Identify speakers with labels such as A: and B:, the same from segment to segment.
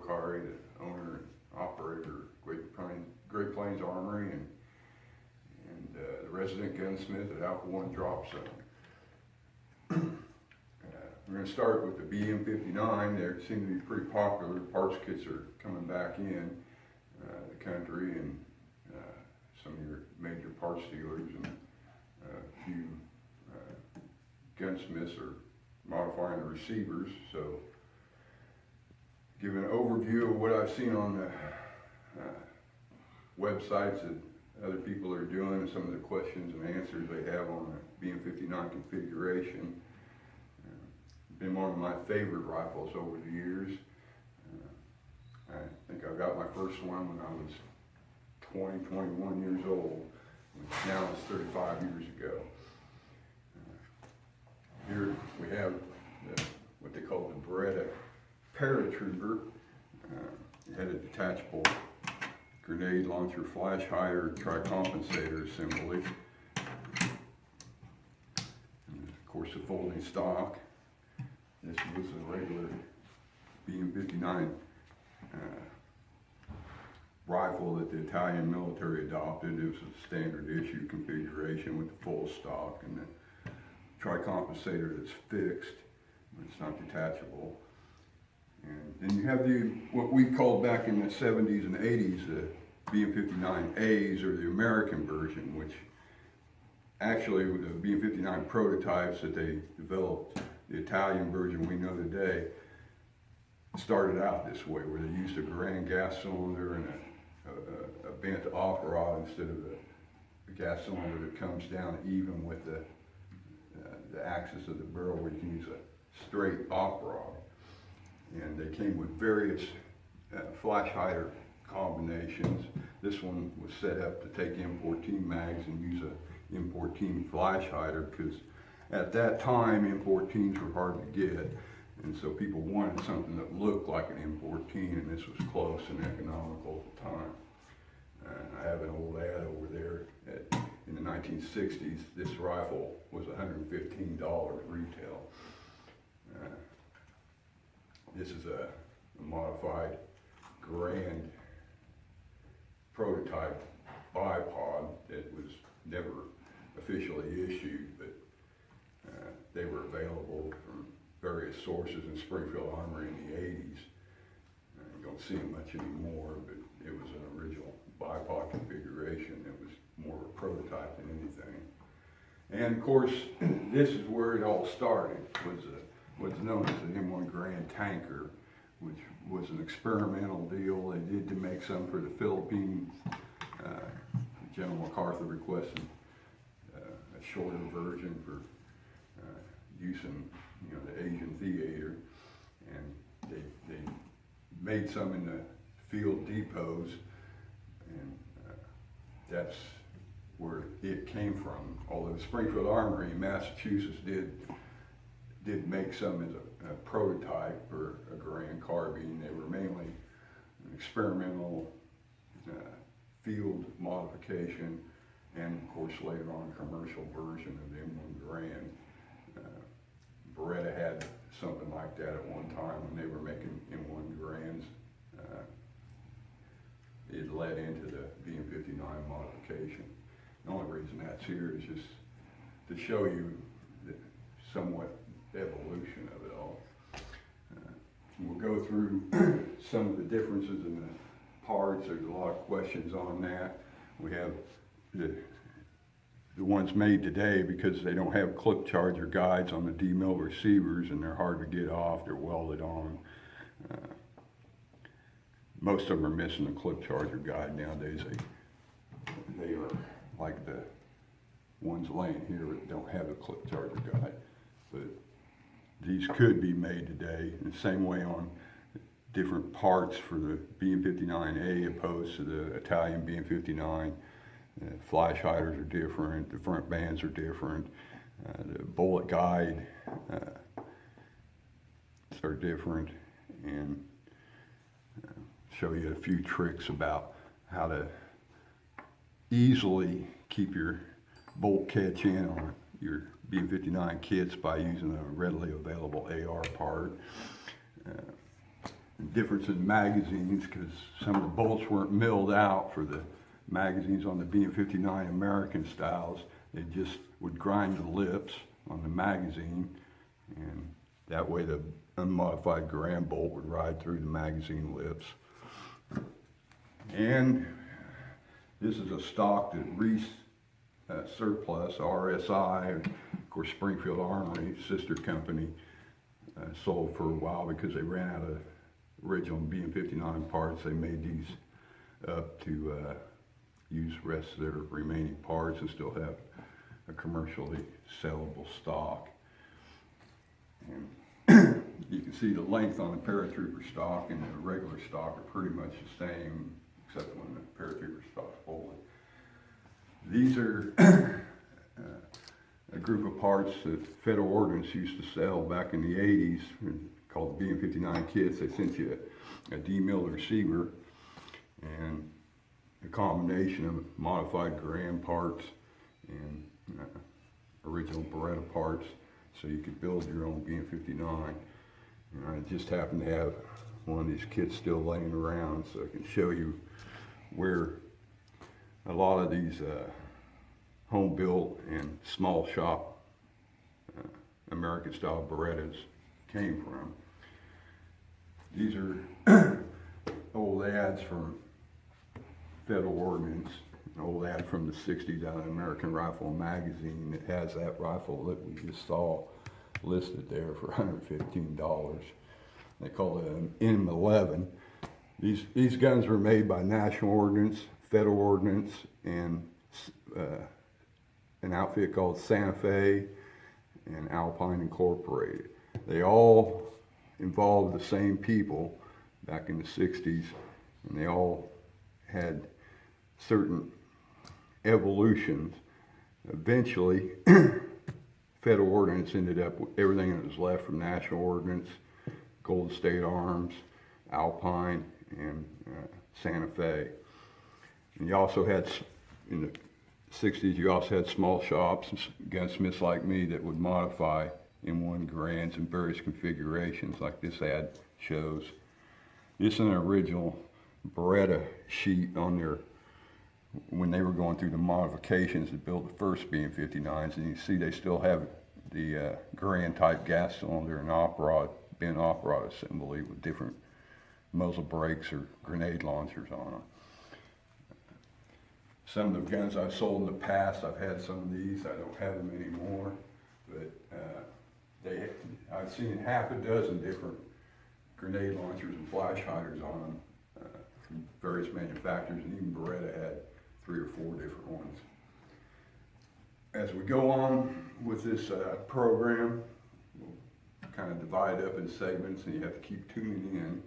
A: Joe, the owner and operator of Great Plains Armory, and the resident gunsmith at Alpha 1 Drop Zone. We're going to start with the BM-59. They seem to be pretty popular. Parts kits are coming back in the country, and some of your major parts dealers and a few gunsmiths are modifying the receivers. So, give an overview of what I've seen on the websites that other people are doing, and some of the questions and answers they have on the BM-59 configuration. Been one of my favorite rifles over the years. I think I got my first one when I was 21 years old, which now is 35 years ago. Here we have what they call the Beretta paratrooper. It had a detachable grenade launcher, flash hider, tricompensator assembly. And of course, the folding stock. This was a regular BM-59 rifle that the Italian military adopted. It was a standard issue configuration with the full stock and the tricompensator that's fixed, but it's not detachable. And then you have what we called back in the 70s and 80s the BM-59As, or the American version, which actually the BM-59 prototypes that they developed, the Italian version we know today, started out this way, where they used a Garand gas cylinder and a bent off rod instead of the gas cylinder that comes down even with the axis of the barrel, where you can use a straight off rod. And they came with various flash hider combinations. This one was set up to take M14 mags and use a M14 flash hider, because at that time M14s were hard to get, and so people wanted something that looked like an M14, and this was close and economical at the time. I have an old ad over there. In the 1960s, this rifle was $115 retail. This is a modified Garand prototype bipod that was never officially issued, but they were available from various sources in Springfield Armory in the 80s. You don't see them much anymore, but it was an original bipod configuration. It was more of a prototype than anything. And of course, this is where it all started, was what's known as the M1 Garand tanker, which was an experimental deal they did to make some for the Philippines. General MacArthur requested a shorter version for use in the Asian theater, and they made some in the field depots, and that's where it came from. Although Springfield Armory in Massachusetts did make some as a prototype for a Garand carbine. They were mainly an experimental field modification, and of course later on a commercial version of the M1 Garand. Beretta had something like that at one time when they were making M1 Garands. It led into the BM-59 modification. The only reason that's here is just to show you the somewhat evolution of it all. We'll go through some of the differences in the parts. There's a lot of questions on that. We have the ones made today, because they don't have clip charger guides on the D-mill receivers, and they're hard to get off. They're welded on. Most of them are missing the clip charger guide nowadays. They are like the ones laying here that don't have a clip charger guide, but these could be made today in the same way on different parts for the BM-59A opposed to the Italian BM-59. Flash hiders are different, the front bands are different, the bullet guide are different, and show you a few tricks about how to easily keep your bolt catch in on your BM-59 kits by using a readily available AR part. difference in magazines, because some of the bolts weren't milled out for the magazines on the BM-59 American styles. They just would grind the lips on the magazine, and that way the unmodified Garand bolt would ride through the magazine lips. And this is a stock that Reese Surplus, RSI, of course Springfield Armory, sister company, sold for a while because they ran out of original BM-59 parts. They made these up to use the rest of their remaining parts and still have a commercially sellable stock. And you can see the length on the paratrooper stock and the regular stock are pretty much the same, except when the paratrooper stock's folded. These are a group of parts that Federal Ordnance used to sell back in the 80s, called the BM-59 kits. They sent you a demilled receiver and a combination of modified Garand parts and original Beretta parts, so you could build your own BM-59. And I just happen to have one of these kits still laying around, so I can show you where a lot of these home built and small shop American style Berettas came from. These are old ads from Federal Ordnance, an old ad from the 60s out of American Rifle magazine that has that rifle that we just saw listed there for $115. They call it an M11. These guns were made by National Ordnance, Federal Ordnance, and an outfit called Santa Fe and Alpine Incorporated. They all involved the same people back in the 60s, and they all had certain evolutions. Eventually, Federal Ordnance ended up with everything that was left from National Ordnance, Golden State Arms, Alpine, and Santa Fe. And you also had, in the 60s, you also had small shops and gunsmiths like me that would modify M1 Garands in various configurations like this ad shows. This is an original Beretta sheet on their, when they were going through the modifications to build the first BM-59s, and you see they still have the Garand type gas cylinder and bent op rod assembly with different muzzle brakes or grenade launchers on them. Some of the guns I've sold in the past, I've had some of these. I don't have them anymore, but I've seen half a dozen different grenade launchers and flash hiders on them from various manufacturers, and even Beretta had 3 or 4 different ones. As we go on with this program, we'll kind of divide up in segments, and you have to keep tuning in.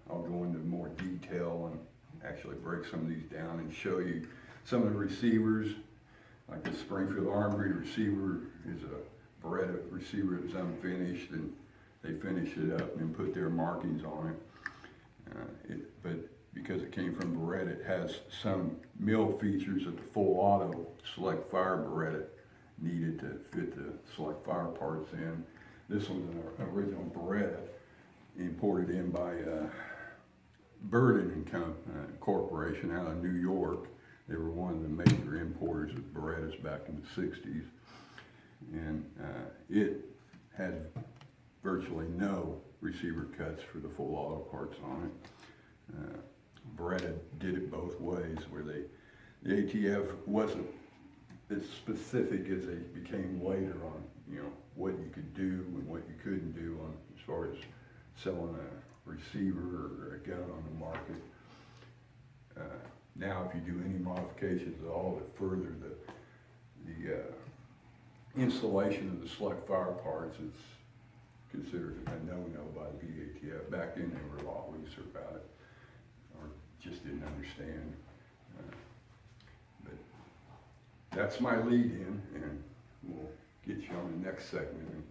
A: I'll go into more detail and actually break some of these down and show you some of the receivers. Like the Springfield Armory receiver is a Beretta receiver that's unfinished, and they finished it up and then put their markings on it. But because it came from Beretta, it has some mill features that the full auto select fire Beretta needed to fit the select fire parts in. This one's an original Beretta imported in by Burden Corporation out of New York. They were one of the major importers of Berettas back in the 60s. And it had virtually no receiver cuts for the full auto parts on it. Beretta did it both ways, where the ATF wasn't as specific as they became later on, what you could do and what you couldn't do on as far as selling a receiver or a gun on the market. Now, if you do any modifications at all that further the installation of the select fire parts, it's considered a no-no by the BATF. Back then, they were a lot looser about it, or just didn't understand. But that's my lead-in, and we'll get you on the next segment.